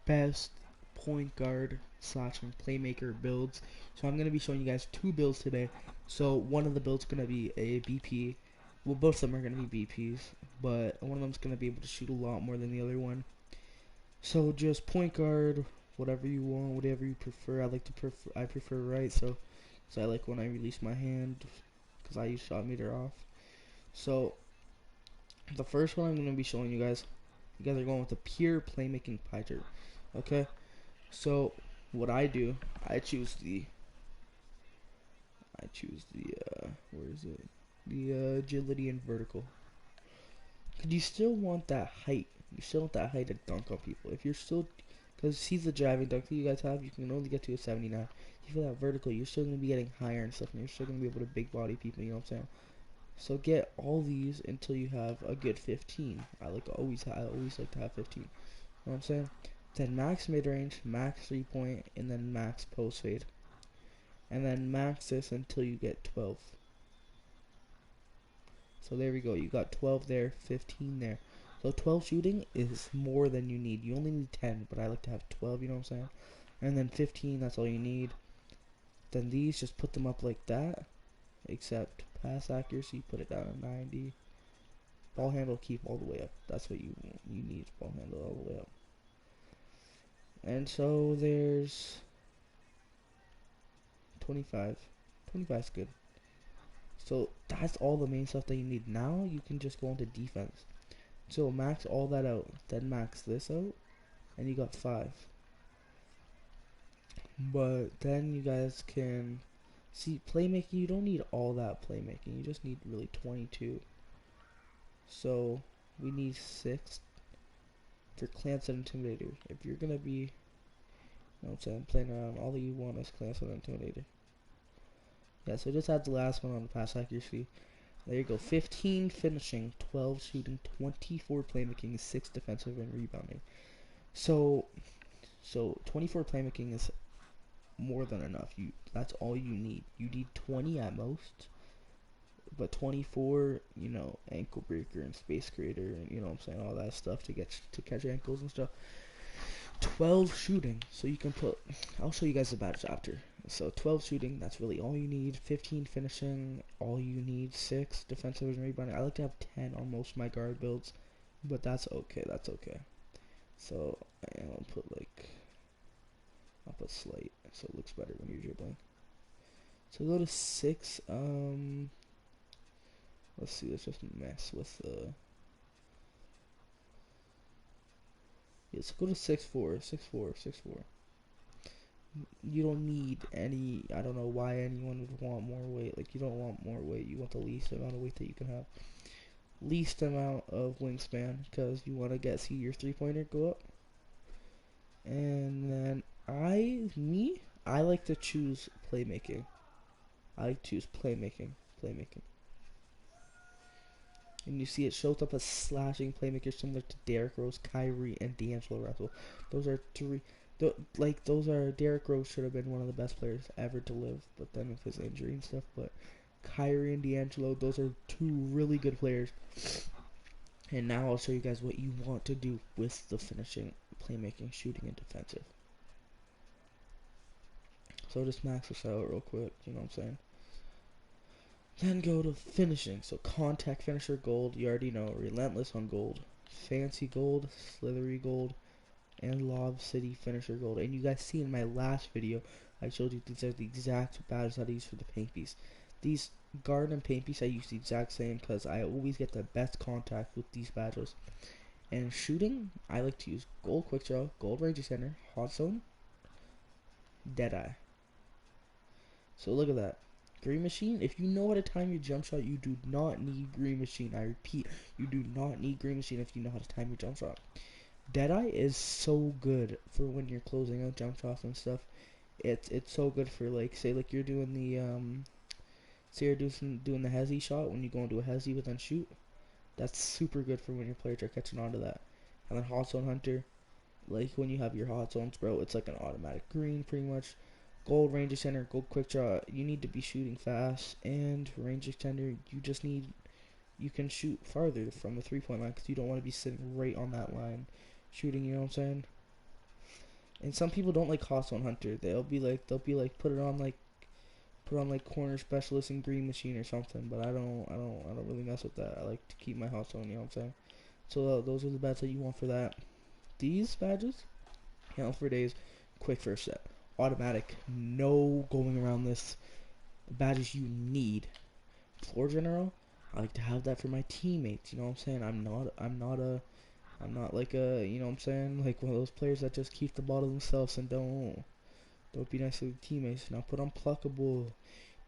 best point guard slash playmaker builds. So I'm gonna be showing you guys two builds today. So one of the builds gonna be a BP. Well, both of them are gonna be BPs, but one of them's gonna be able to shoot a lot more than the other one. So just point guard, whatever you want, whatever you prefer. I prefer right, so I like when I release my hand because I use shot meter off. So the first one I'm gonna be showing you guys are going with the pure playmaking fighter. Okay, so what I do, I choose the where is it? The agility and vertical. Cause you still want that height. You still want that height to dunk on people. If you're still, cause he's the driving dunk that you guys have, you can only get to a 79. If you feel that vertical, you're still gonna be getting higher and stuff, and you're still gonna be able to big body people. You know what I'm saying? So get all these until you have a good 15. I always like to have 15. You know what I'm saying? Then max mid range, max 3-point, and then max post fade. And then max this until you get 12. So there we go. You got 12 there, 15 there. So 12 shooting is more than you need. You only need 10, but I like to have 12, you know what I'm saying? And then 15, that's all you need. Then these, just put them up like that. Except pass accuracy, put it down to 90. Ball handle, keep all the way up. That's what you need, ball handle all the way up. And so there's 25. 25 is good. So that's all the main stuff that you need. Now you can just go into defense. So max all that out, then max this out, and you got 5. But then you guys can see playmaking. You don't need all that playmaking. You just need really 22. So we need 6 for Clans and Intimidator. If you're gonna be, you know what I'm saying, playing around, all that you want is Clans and Intimidator. Yeah, so just add the last one on the pass accuracy. There you go. 15 finishing, 12 shooting, 24 playmaking, 6 defensive and rebounding. So 24 playmaking is more than enough. That's all you need. You need 20 at most, but 24, you know, ankle breaker and space creator and you know what I'm saying, all that stuff to catch ankles and stuff. 12 shooting, so you can put. I'll show you guys the badge after. So 12 shooting, that's really all you need. 15 finishing, all you need. 6 defensive and rebounding. I like to have 10 on most of my guard builds, but that's okay. That's okay. So I'll put slight, so it looks better when you're dribbling. So go to 6. Let's see. Let's just mess with the. Yeah, so go to 6-4, 6-4, 6-4. You don't need any. I don't know why anyone would want more weight. Like, you don't want more weight. You want the least amount of weight that you can have. Least amount of wingspan, because you want to see your 3-pointer go up. And then I like to choose playmaking. I like to choose playmaking. And you see it shows up as slashing playmaker similar to Derrick Rose, Kyrie, and D'Angelo Russell. Those are three. Derrick Rose should have been one of the best players ever to live, but then with his injury and stuff. But Kyrie and D'Angelo, those are 2 really good players. And now I'll show you guys what you want to do with the finishing, playmaking, shooting, and defensive. So just max this out real quick, you know what I'm saying? Then go to finishing. So contact finisher gold, you already know. Relentless on gold, fancy gold, slithery gold, and Lob City finisher gold. And you guys see in my last video, I showed you these are the exact badges that I use for the paint piece. These guard and paint piece I use the exact same because I always get the best contact with these badges. And shooting, I like to use gold quick draw, gold range center, hot zone, deadeye. So look at that. Green Machine, if you know how to time your jump shot, you do not need Green Machine. I repeat, you do not need Green Machine if you know how to time your jump shot. Deadeye is so good for when you're closing out jump shots and stuff. It's so good for, like, say like you're doing the say you're doing the hezzy shot when you go into a hezzy but then shoot. That's super good for when your players are catching on to that. And then Hot Zone Hunter, like when you have your hot zones, bro, it's like an automatic green pretty much. Gold range extender, gold quick draw, you need to be shooting fast, and range extender, you can shoot farther from the 3-point line because you don't want to be sitting right on that line shooting, you know what I'm saying? And some people don't like Hot Zone Hunter. They'll be like put on like corner specialist and green machine or something. But I don't really mess with that. I like to keep my Hot Zone. You know what I'm saying? So those are the bets that you want for that. These badges, count for days, quick first set, automatic, no going around this. The badges you need. Floor general, I like to have that for my teammates. You know what I'm saying? I'm not like a, you know what I'm saying, like one of those players that just keep the ball to themselves and don't be nice to the teammates. Now put on pluckable.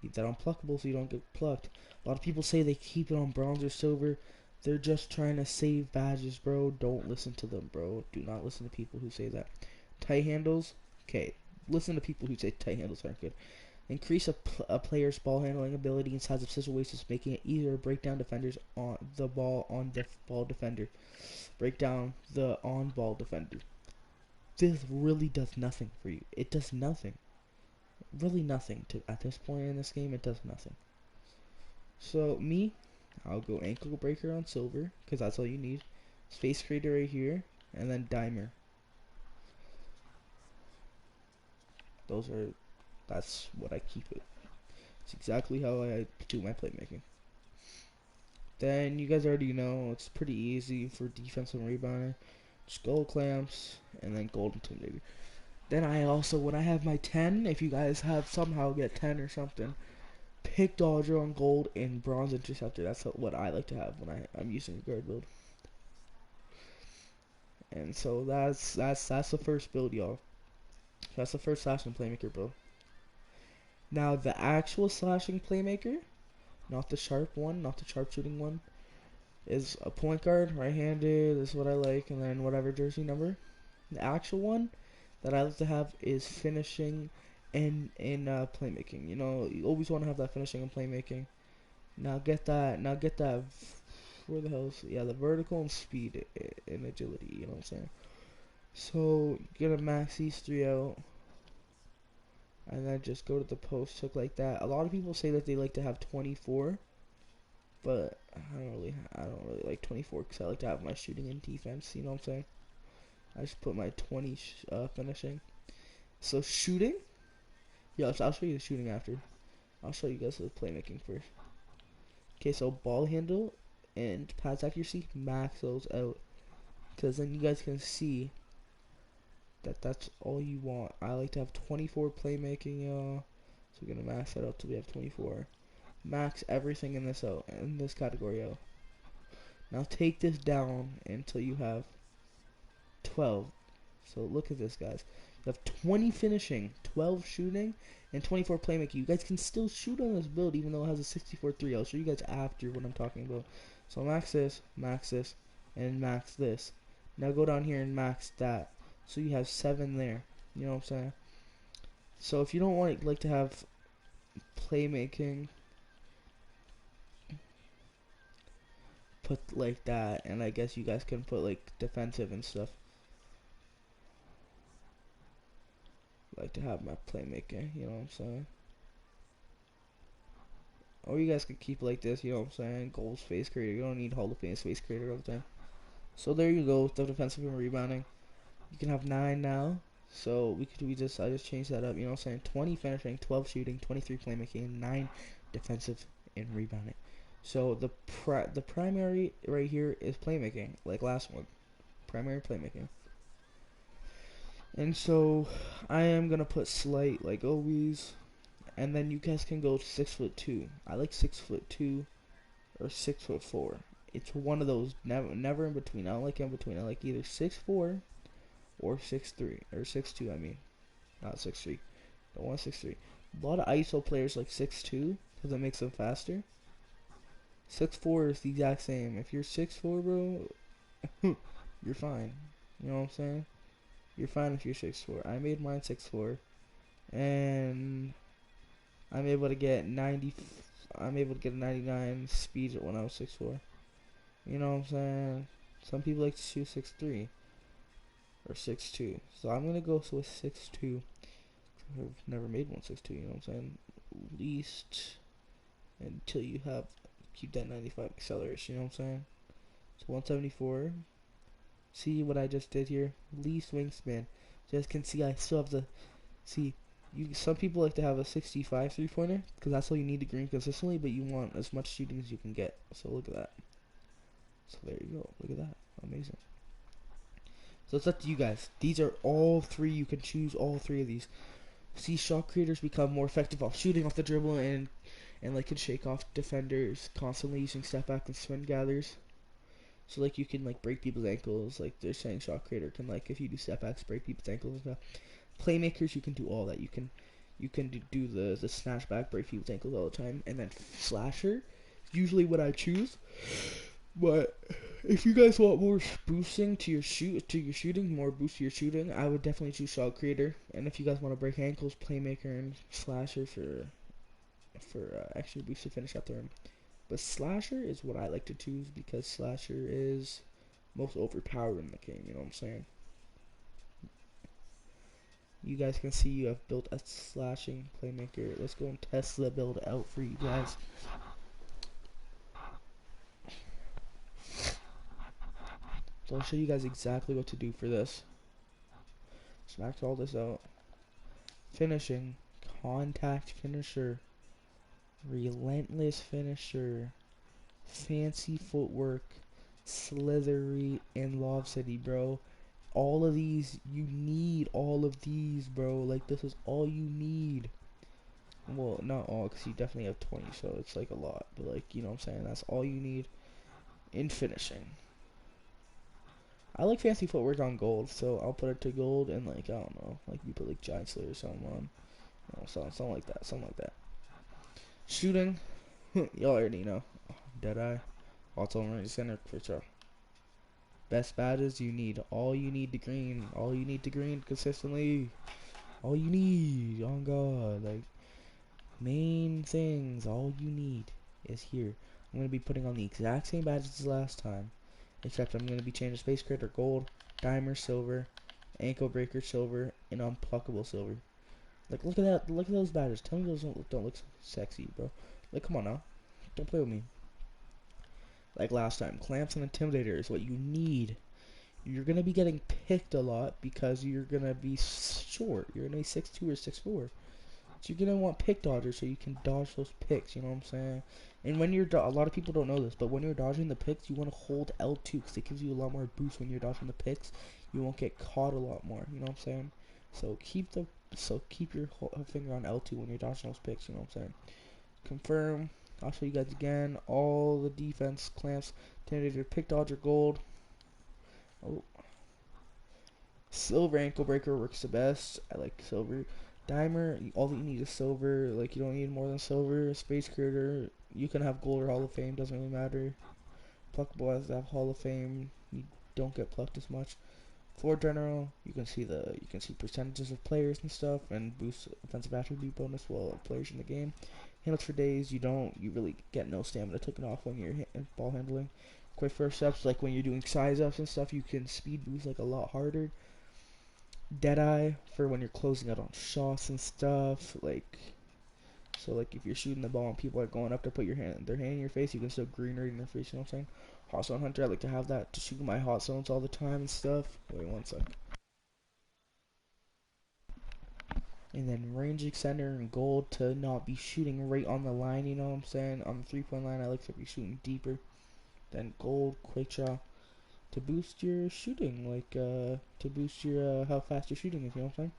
Keep that on pluckable so you don't get plucked. A lot of people say they keep it on bronze or silver. They're just trying to save badges, bro. Don't listen to them, bro. Do not listen to people who say that. Tight handles, okay. Listen to people who say tight handles aren't good. Increase a player's ball handling ability in size of situations, making it easier to break down defenders on the ball defender. Break down the on ball defender. This really does nothing for you. It does nothing. Really nothing. At this point in this game, it does nothing. So me, I'll go ankle breaker on silver because that's all you need. Space creator right here, and then dimer. That's what I keep it. It's exactly how I do my playmaking. Then you guys already know it's pretty easy for defensive rebounding. Just gold clamps and then gold intimidator. Then I also, when I have my 10, if you guys have somehow get 10 or something, pick dodger on gold and bronze interceptor. That's what I like to have when I'm using a guard build. And so that's the first build, y'all. That's the first slashing playmaker build. Now the actual slashing playmaker, not the sharp one, not the sharpshooting one, is a point guard, right-handed, is what I like, and then whatever jersey number. The actual one that I like to have is finishing and in playmaking. You know, you always want to have that finishing and playmaking. Now get that. Where the hell is it? Yeah, the vertical and speed and agility. You know what I'm saying? So get a max these three out, and then just go to the post hook like that. A lot of people say that they like to have 24, but I don't really like 24 because I like to have my shooting and defense. You know what I'm saying? I just put my 20 finishing. So shooting, yeah, I'll show you the shooting after. I'll show you guys the playmaking first. Okay, so ball handle and pass accuracy, max those out, because then you guys can see that that's all you want. I like to have 24 playmaking, y'all. So we're gonna max that out till we have 24. Max everything in this category, yo. Now take this down until you have 12. So look at this, guys. You have 20 finishing, 12 shooting, and 24 playmaking. You guys can still shoot on this build even though it has a 64-3. I'll show you guys after what I'm talking about. So max this, and max this. Now go down here and max that. So you have 7 there. You know what I'm saying? So if you don't like to have playmaking, put like that, and I guess you guys can put like defensive and stuff. Like to have my playmaking, you know what I'm saying? Or you guys could keep like this, you know what I'm saying? Gold space creator. You don't need Hall of Fame space creator all the time. So there you go, the defensive and rebounding. You can have 9 now. So I just changed that up, you know what I'm saying? 20 finishing, 12 shooting, 23 playmaking, 9 defensive and rebounding. So the primary right here is playmaking, like last one. Primary playmaking. And so I am gonna put slight like always. And then you guys can go 6'2". I like 6'2" or 6'4". It's one of those. Never in between. I don't like in between. I like either 6'4" or 6'3" or 6'2". I mean, not 6'3". Don't want 6'3". A lot of ISO players like 6'2" because it makes them faster. 6'4" is the exact same. If you're 6'4", bro, you're fine. You know what I'm saying? You're fine if you're 6'4". I made mine 6'4", and I'm able to get a 99 speed when I was 6'4". You know what I'm saying? Some people like to shoot 6'3" or 6'2". So I'm gonna go with 6'2". I've never made one 6'2", you know what I'm saying? Least until you keep that 95 acceleration, you know what I'm saying? So 174. See what I just did here? Least wingspan. So as you can see, I still have the see. Some people like to have a 65 3-pointer because that's all you need to green consistently, but you want as much shooting as you can get. So look at that. So there you go. Look at that. Amazing. So it's up to you guys. These are all three. You can choose all three of these. See, shot creators become more effective off shooting off the dribble and like can shake off defenders constantly using step back and spin gathers. So like you can like break people's ankles. Like they're saying, shot creator can like if you do step backs break people's ankles and stuff. Playmakers, you can do all that. You can do the snatch back break people's ankles all the time. And then slasher, usually what I choose. But if you guys want more boosting to your shooting, more boost to your shooting, I would definitely choose shot creator. And if you guys want to break ankles, playmaker and slasher for extra boost to finish out the rim. But slasher is what I like to choose because slasher is most overpowered in the game. You know what I'm saying? You guys can see you have built a slashing playmaker. Let's go and test the build out for you guys. So I'll show you guys exactly what to do for this. Just max all this out. Finishing, contact finisher, relentless finisher, fancy footwork, slithery, and lob city, bro. All of these, you need all of these, bro. Like, this is all you need. Well, not all, because you definitely have 20, so it's like a lot. But, like, you know what I'm saying? That's all you need in finishing. I like fancy footwork on gold, so I'll put it to gold, and, like, I don't know. Like, you put, like, Giant Slayer or something on. No, something like that. Something like that. Shooting. Y'all already know. Deadeye. Also, right center. Picture. Best badges you need. All you need to green. All you need to green consistently. All you need. On God. Like, main things. All you need is here. I'm going to be putting on the exact same badges as last time. Except I'm going to be changing Space Creator Gold, Dimer Silver, Ankle Breaker Silver, and Unpluckable Silver. Like, look at that. Look at those badges. Tell me those don't look sexy, bro. Like, come on now. Don't play with me. Like last time, Clamps and Intimidator is what you need. You're going to be getting picked a lot because you're going to be short. You're going to be 6'2" or 6'4". So you're going to want pick dodgers so you can dodge those picks, you know what I'm saying? And when you're, a lot of people don't know this, but when you're dodging the picks, you want to hold L2 because it gives you a lot more boost when you're dodging the picks. You won't get caught a lot more, you know what I'm saying? So keep your finger on L2 when you're dodging those picks, you know what I'm saying? Confirm. I'll show you guys again. All the defense, clamps, intimidator, pick dodger, gold. Oh. Silver ankle breaker works the best. I like silver. Dimer, all that you need is silver. Like, you don't need more than silver. Space creator, you can have gold or Hall of Fame, doesn't really matter. Pluckable has to have Hall of Fame. You don't get plucked as much. For general, you can see percentages of players and stuff, and boost offensive attribute bonus while players in the game. Handles for days, you really get no stamina taken off when you're ball handling. Quick first steps, like when you're doing size ups and stuff, you can speed boost like a lot harder. Deadeye for when you're closing out on shots and stuff, like so like if you're shooting the ball and people are going up to put their hand in your face, you can still green right in their face, you know what I'm saying? Hot Zone Hunter, I like to have that to shoot my hot zones all the time and stuff. Wait one sec. And then range extender and gold to not be shooting right on the line, you know what I'm saying? On the 3-point line, I like to be shooting deeper. Then gold, quick draw to boost your shooting, like to boost your how fast you're shooting is, you know what I'm saying?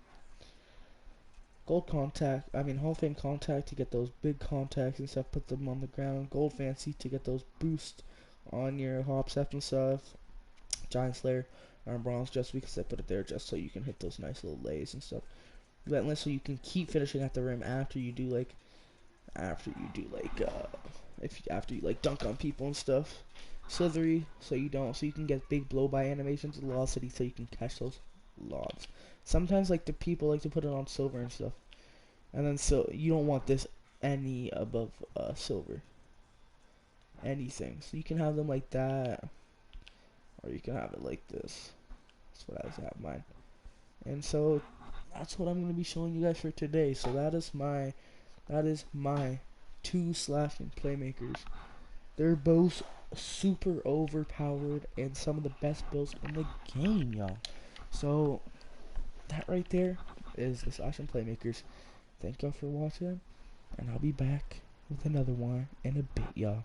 Gold contact, Hall of Fame contact to get those big contacts and stuff, put them on the ground. Gold fancy to get those boosts on your hop step and stuff. Giant Slayer, bronze just because I put it there just so you can hit those nice little lays and stuff. Relentless so you can keep finishing at the rim after you dunk on people and stuff. Slithery so you can get big blow by animations. Velocity so you can catch those lobs. Sometimes like the people like to put it on silver and stuff. And then so you don't want this any above silver. Anything. So you can have them like that. Or you can have it like this. That's what I have mine. And so that's what I'm going to be showing you guys for today. So that is my two slashing playmakers. They're both super overpowered and some of the best builds in the game, y'all. So that right there is the Slash and Playmakers. Thank y'all for watching, and I'll be back with another one in a bit, y'all.